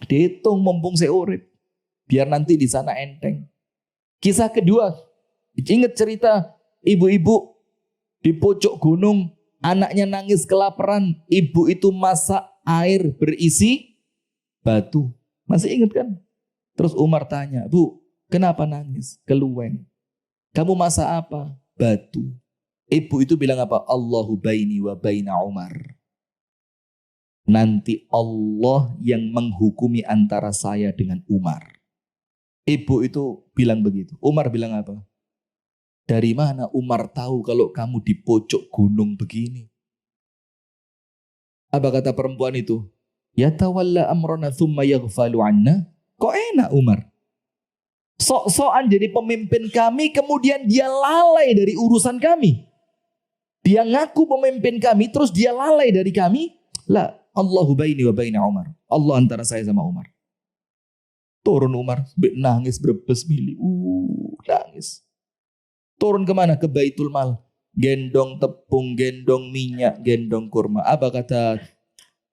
Dihitung mumpung saya urip, biar nanti di sana enteng. Kisah kedua, ingat cerita ibu-ibu di pojok gunung, anaknya nangis kelaparan, ibu itu masak air berisi batu. Masih ingat kan? Terus Umar tanya, Bu, kenapa nangis? Keluwen. Kamu masak apa? Batu. Ibu itu bilang apa? Allahu baini wa baina Umar. Nanti Allah yang menghukumi antara saya dengan Umar. Ibu itu bilang begitu. Umar bilang apa? Dari mana Umar tahu kalau kamu di pojok gunung begini? Apa kata perempuan itu? Ya tawalla amrona thumma yaghfalu anna. Kok enak Umar? Sok-sokan jadi pemimpin kami, kemudian dia lalai dari urusan kami. Dia ngaku pemimpin kami, terus dia lalai dari kami. La, Allahu baini wa baina Umar. Allah antara saya sama Umar. Turun Umar, nangis berbes mili. Nangis. Turun kemana? Ke Baitul Mal. Gendong tepung, gendong minyak, gendong kurma. Apa kata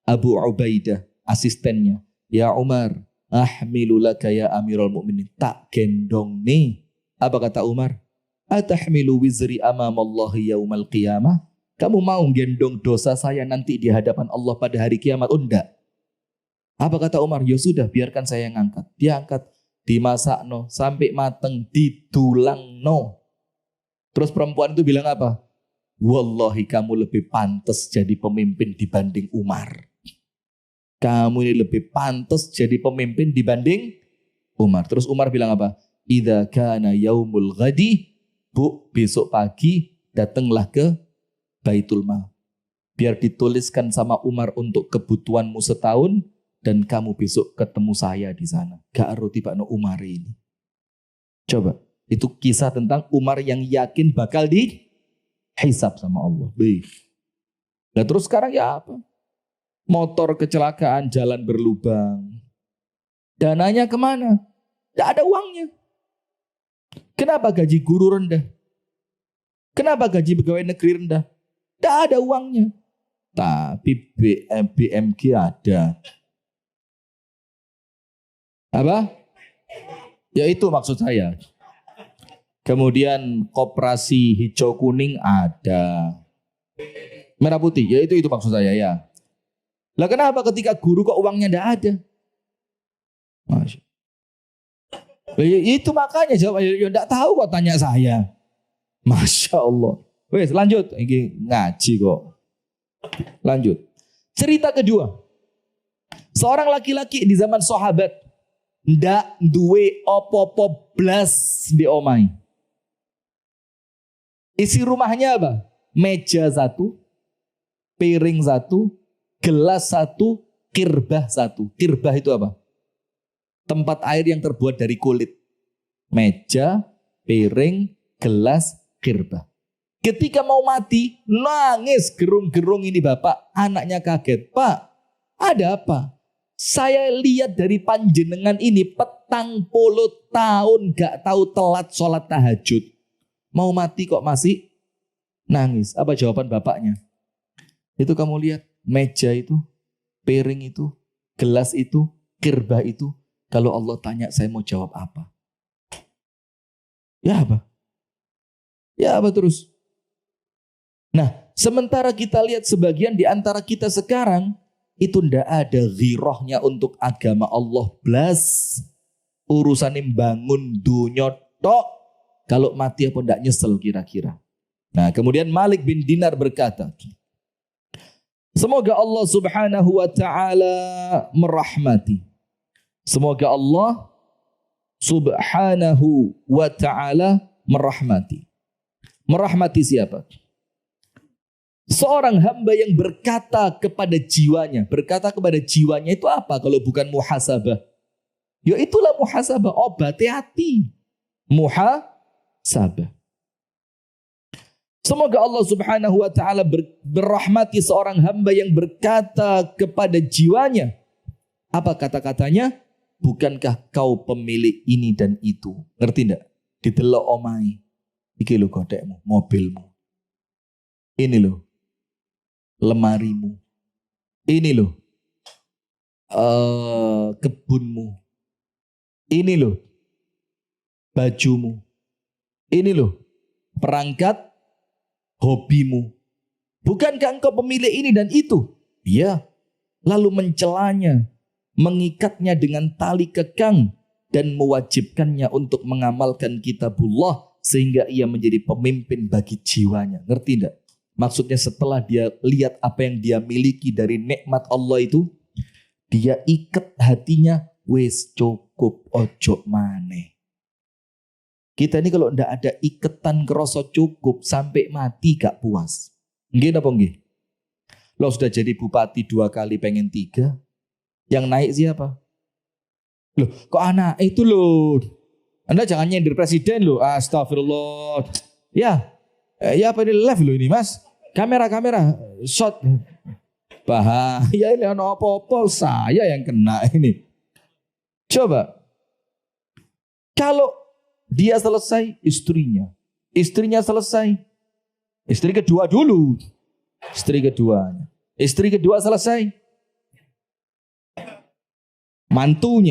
Abu Ubaidah, asistennya? Ya Umar, ahmilu laka ya Amirul Mukminin. Tak gendong nih. Apa kata Umar? Atahmilu wizri amamallahi yaumal qiyamah. Kamu mau gendong dosa saya nanti di hadapan Allah pada hari kiamat? Oh enggak. Apa kata Umar? Ya sudah, biarkan saya yang angkat. Dia angkat, dimasak no, sampai mateng, didulang no. Terus perempuan itu bilang apa? Wallahi kamu lebih pantas jadi pemimpin dibanding Umar. Kamu ini lebih pantas jadi pemimpin dibanding Umar. Terus Umar bilang apa? Idza kana yaumul ghadi, Bu, besok pagi datanglah ke Baitul Mal. Biar dituliskan sama Umar untuk kebutuhanmu setahun dan kamu besok ketemu saya di sana. Gak arti Pak no Umar ini. Coba, itu kisah tentang Umar yang yakin bakal dihisab sama Allah. Baik. Nah terus sekarang ya apa? Motor kecelakaan, jalan berlubang. Dananya kemana? Tidak ada uangnya. Kenapa gaji guru rendah? Kenapa gaji pegawai negeri rendah? Tidak ada uangnya. Tapi BMG ada. Apa? Ya itu maksud saya. Kemudian koperasi hijau kuning ada. Merah putih, ya itu maksud saya ya. Lah kenapa ketika guru kok uangnya tidak ada? Masya. Itu makanya jawab, ya tidak tahu kok tanya saya. Masya Allah. Wes lanjut, ini ngaji kok. Lanjut. Cerita kedua. Seorang laki-laki di zaman sahabat ndak duwe opo-opo blas di omai. Isi rumahnya apa? Meja satu, piring satu, gelas satu, kirbah satu. Kirbah itu apa? Tempat air yang terbuat dari kulit. Meja, piring, gelas, kirbah. Ketika mau mati, nangis gerung-gerung ini bapak. Anaknya kaget. Pak, ada apa? Saya lihat dari panjenengan ini 40 tahun gak tahu telat sholat tahajud. Mau mati kok masih nangis. Apa jawaban bapaknya? Itu kamu lihat meja itu, piring itu, gelas itu, kirbah itu. Kalau Allah tanya saya mau jawab apa? Ya apa? Ya apa terus? Nah, sementara kita lihat sebagian di antara kita sekarang, itu ndak ada ghirahnya untuk agama Allah blas. Urusan bangun dunya tok. Kalau mati apa ndak nyesel kira-kira. Nah, kemudian Malik bin Dinar berkata, semoga Allah subhanahu wa ta'ala merahmati. Semoga Allah subhanahu wa ta'ala merahmati. Merahmati siapa? Seorang hamba yang berkata kepada jiwanya. Berkata kepada jiwanya itu apa kalau bukan muhasabah? Ya itulah muhasabah, obati hati. Muhasabah. Semoga Allah subhanahu wa ta'ala berrahmati seorang hamba yang berkata kepada jiwanya. Apa kata-katanya? Bukankah kau pemilik ini dan itu? Ngerti enggak? Didelok omai. Iki lo kodekmu, mobilmu. Ini lo lemarimu. Ini loh kebunmu. Ini loh bajumu. Ini loh perangkat hobimu. Bukankah engkau pemilik ini dan itu? Iya. Lalu mencelanya, mengikatnya dengan tali kekang dan mewajibkannya untuk mengamalkan kitabullah sehingga ia menjadi pemimpin bagi jiwanya. Ngerti enggak? Maksudnya setelah dia lihat apa yang dia miliki dari nikmat Allah itu, dia ikat hatinya, wes cukup ojo maneh. Kita ini kalau ndak ada ikatan kerasa cukup sampai mati gak puas. Nggih napa nggih? Lo sudah jadi bupati 2 kali pengen 3. Yang naik siapa? Loh, kok anak itu loh. Anda jangan nyindir presiden loh. Astagfirullah. Ya apa ini live loh ini mas? Kamera, shot. Bahaya ini apa-apa saya yang kena ini. Coba. Kalau dia selesai, istrinya selesai. Istri kedua dulu. Istri kedua selesai. Mantu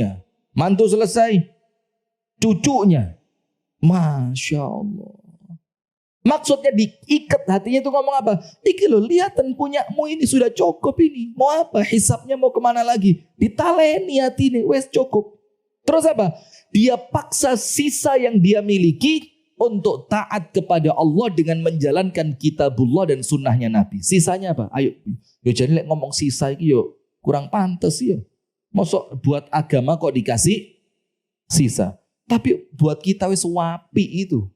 selesai. Cucunya. Masya Allah. Maksudnya diikat hatinya itu ngomong apa? Iki lo lihatan punyamu ini sudah cukup ini. Mau apa? Hisapnya mau kemana lagi? Ditaleni hati ini. Wes cukup. Terus apa? Dia paksa sisa yang dia miliki untuk taat kepada Allah dengan menjalankan kitabullah dan sunnahnya Nabi. Sisanya apa? Ayo. Yo jadi ngomong sisa ini yo kurang pantas yo. Masuk buat agama kok dikasih sisa. Tapi buat kita wes wapi itu.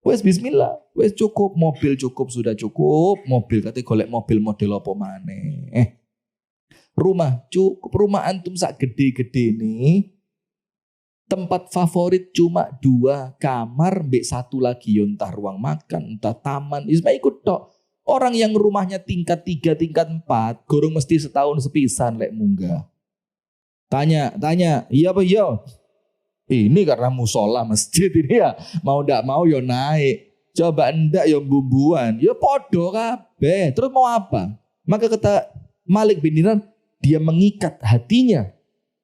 Wes bismillah, wes cukup, mobil cukup, sudah cukup, mobil katanya golek mobil model apa maneh. Rumah cukup, rumah antum sak gede-gede nih. Tempat favorit cuma 2 kamar, mbek 1 lagi yo entah ruang makan, entah taman, isma ikut tok. Orang yang rumahnya tingkat 3, tingkat 4, gorong mesti setahun sepisan lek munggah. Tanya, iya apa iya? Ini karena musola masjid ini ya. Mau ndak mau yo naik. Coba ndak yo bumbuan. Ya podo kabeh. Terus mau apa? Maka kata Malik bin Dinar, dia mengikat hatinya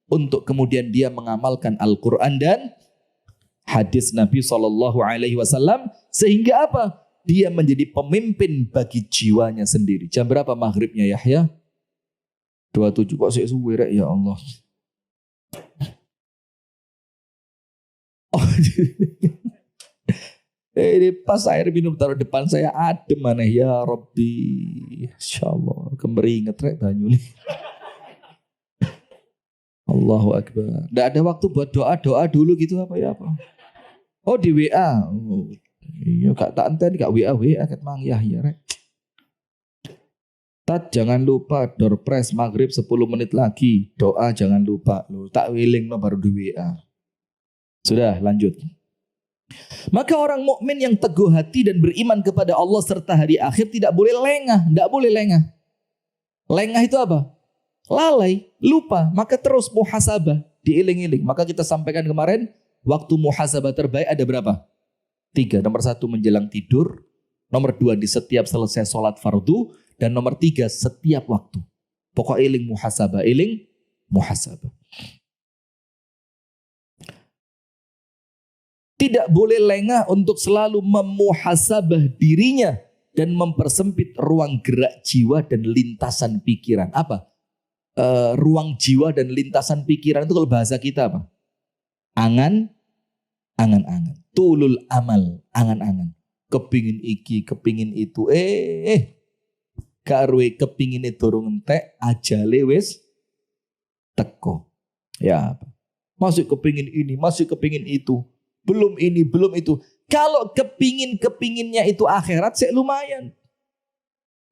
untuk kemudian dia mengamalkan Al-Quran dan hadis Nabi SAW. Sehingga apa? Dia menjadi pemimpin bagi jiwanya sendiri. Jam berapa maghribnya Yahya? 27 kok sik suwe rek ya Allah. Ini pas air minum taruh depan saya adem mana ya Rabbi. Insyaallah kemeringet rek banyu nih. Allahu Akbar. Nggak ada waktu buat doa dulu gitu apa ya apa? Oh di WA. Oh, iya kak tak enten kak WA ket mang ya rek. Tat jangan lupa door press maghrib 10 menit lagi. Doa jangan lupa. Loh, tak wiling no baru di WA. Sudah lanjut. Maka orang mukmin yang teguh hati dan beriman kepada Allah serta hari akhir tidak boleh lengah. Tidak boleh lengah. Lengah itu apa? Lalai, lupa. Maka terus muhasabah. Diiling-iling. Maka kita sampaikan kemarin. Waktu muhasabah terbaik ada berapa? 3. Nomor 1 menjelang tidur. Nomor 2 di setiap selesai sholat fardu. Dan nomor 3 setiap waktu. Pokok iling muhasabah. Iling muhasabah. Tidak boleh lengah untuk selalu memuhasabah dirinya. Dan mempersempit ruang gerak jiwa dan lintasan pikiran. Apa? Ruang jiwa dan lintasan pikiran itu kalau bahasa kita apa? Angan-angan. Tulul amal. Angan-angan. Kepingin iki, kepingin itu. Karwe kepingin itu dorong entek ajale wis teko. Ya apa? Masih kepingin ini, masih kepingin itu. Belum ini, belum itu. Kalau kepinginnya itu akhirat, saya lumayan.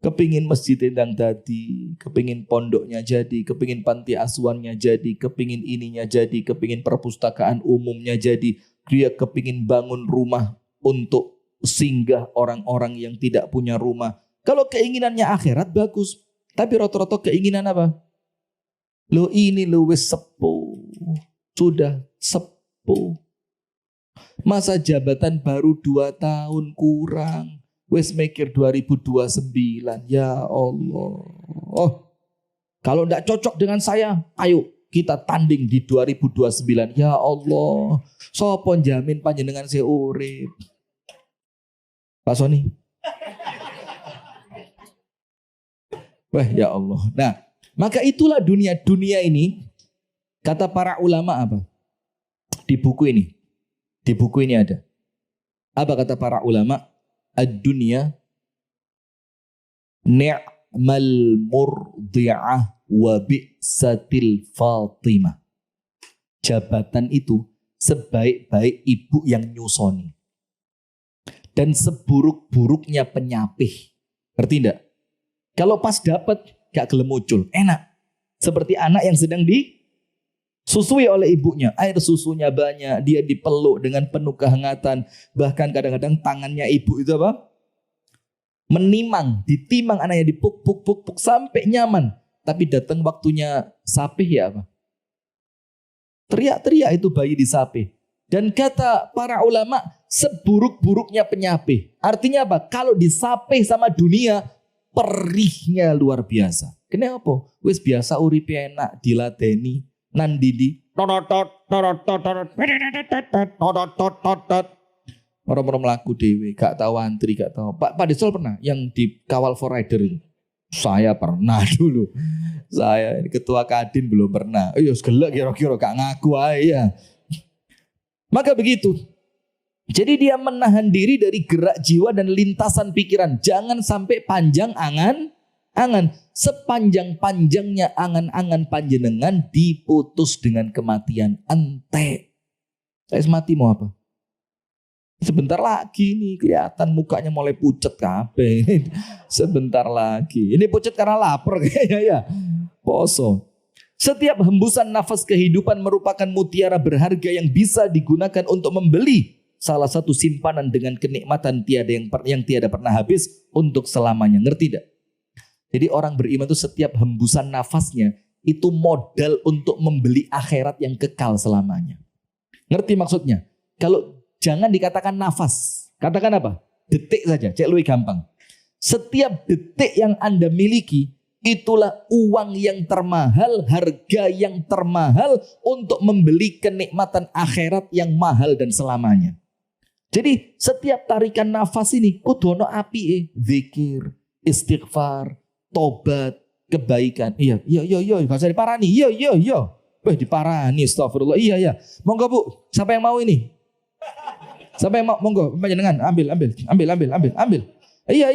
Kepingin masjid tendang tadi, kepingin pondoknya jadi, kepingin panti asuhannya jadi, kepingin ininya jadi, kepingin perpustakaan umumnya jadi. Dia kepingin bangun rumah untuk singgah orang-orang yang tidak punya rumah. Kalau keinginannya akhirat bagus. Tapi rata-rata keinginan apa? Lo ini lo wis sepuh. Sudah sepuh. Masa jabatan baru 2 tahun kurang. Wis mikir 2029. Ya Allah. Oh, kalau tidak cocok dengan saya, ayo kita tanding di 2029. Ya Allah. Sopo jamin panjenengan saya urip. Pak Sony. Wah ya Allah. Nah, maka itulah dunia ini. Kata para ulama apa? Di buku ini. Di buku ini ada. Apa kata para ulama? Ad-dunya ni'mal murdi'ah wa bi'satil fatimah. Jabatan itu sebaik-baik ibu yang nyusoni. Dan seburuk-buruknya penyapih. Ngerti enggak? Kalau pas dapat gak gelem muncul, enak. Seperti anak yang sedang disusui oleh ibunya. Air susunya banyak, dia dipeluk dengan penuh kehangatan. Bahkan kadang-kadang tangannya ibu itu apa? Menimang, ditimang anaknya, dipuk-puk-puk sampai nyaman. Tapi datang waktunya sapih ya apa? Teriak-teriak itu bayi disapih. Dan kata para ulama, seburuk-buruknya penyapih. Artinya apa? Kalau disapih sama dunia, perihnya luar biasa. Kenapa? Wis biasa uripe enak diladeni nandidi. Orang-orang melaku dewe, gak tahu antri, gak tahu. Pak Desol pernah yang dikawal for rider itu. Saya pernah dulu. Saya ini ketua Kadin belum pernah. Iya, segelak kira-kira gak ngaku aja. Maka begitu. Jadi dia menahan diri dari gerak jiwa dan lintasan pikiran. Jangan sampai panjang angan-angan. Sepanjang-panjangnya angan-angan panjenengan diputus dengan kematian. Ente. Saya mati mau apa? Sebentar lagi nih kelihatan mukanya mulai pucet kabeh. Sebentar lagi. Ini pucet karena lapar kayaknya ya. Poso. Setiap hembusan nafas kehidupan merupakan mutiara berharga yang bisa digunakan untuk membeli salah satu simpanan dengan kenikmatan yang tiada pernah habis untuk selamanya. Ngerti tidak? Jadi orang beriman itu setiap hembusan nafasnya itu modal untuk membeli akhirat yang kekal selamanya. Ngerti maksudnya? Kalau jangan dikatakan nafas. Katakan apa? Detik saja. Cek lebih gampang. Setiap detik yang Anda miliki, itulah uang yang termahal, harga yang termahal untuk membeli kenikmatan akhirat yang mahal dan selamanya. Jadi setiap tarikan nafas ini kudono api zikir, istighfar, tobat, kebaikan. Iya, gak usah diparani. Iya. Wah, diparani, astagfirullah. Iya. Monggo Bu, siapa yang mau ini? Siapa yang mau? Monggo, panjenengan ambil. Iya.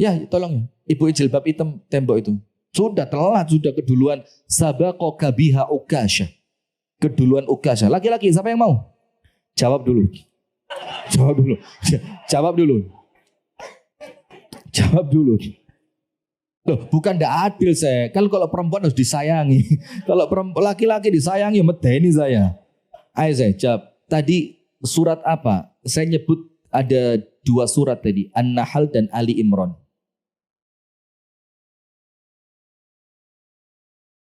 Ya, tolong ya. Ibu jilbab hitam tembok itu. Sudah telat, sudah keduluan. Sabaqa biha Ukasyah. Keduluan Ukasyah. Laki-laki siapa yang mau? Jawab dulu. Jawab dulu. Jawab dulu. Jawab dulu. Loh, bukan tidak adil saya. Kalau perempuan harus disayangi. Kalau laki-laki disayangi, medeni saya. Ayo saya jawab. Tadi surat apa? Saya nyebut ada 2 surat tadi. An-Nahl dan Ali Imran.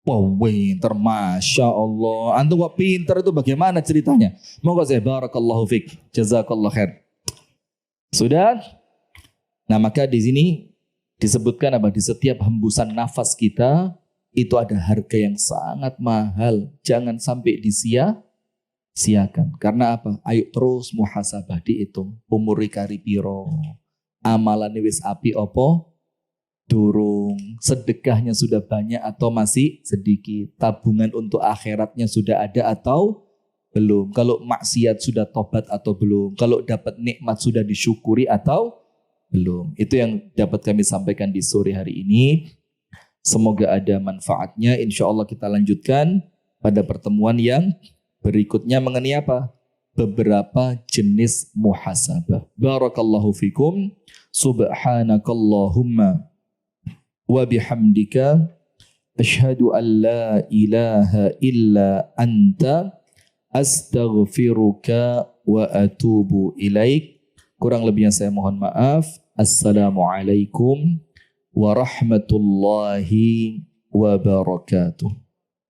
Wow, pinter, Masya Allah. Antum kok pinter itu bagaimana ceritanya? Moga saya barakallahu fik. Jazakallah khair. Sudah? Nah, maka di sini disebutkan apa? Di setiap hembusan nafas kita itu ada harga yang sangat mahal. Jangan sampai disia-siakan. Karena apa? Ayo terus muhasabah dihitung. Umur kari piro. Amalan wis api opo? Durung. Sedekahnya sudah banyak atau masih sedikit. Tabungan untuk akhiratnya sudah ada atau belum. Kalau maksiat sudah tobat atau belum. Kalau dapat nikmat sudah disyukuri atau belum. Itu yang dapat kami sampaikan di sore hari ini. Semoga ada manfaatnya. Insya Allah kita lanjutkan pada pertemuan yang berikutnya mengenai apa? Beberapa jenis muhasabah. Barakallahu fikum. Subhanakallahumma wa bihamdika asyhadu an la ilaha illa anta astaghfiruka wa atubu ilaik. Kurang lebihnya saya mohon maaf. Assalamualaikum warahmatullahi wabarakatuh.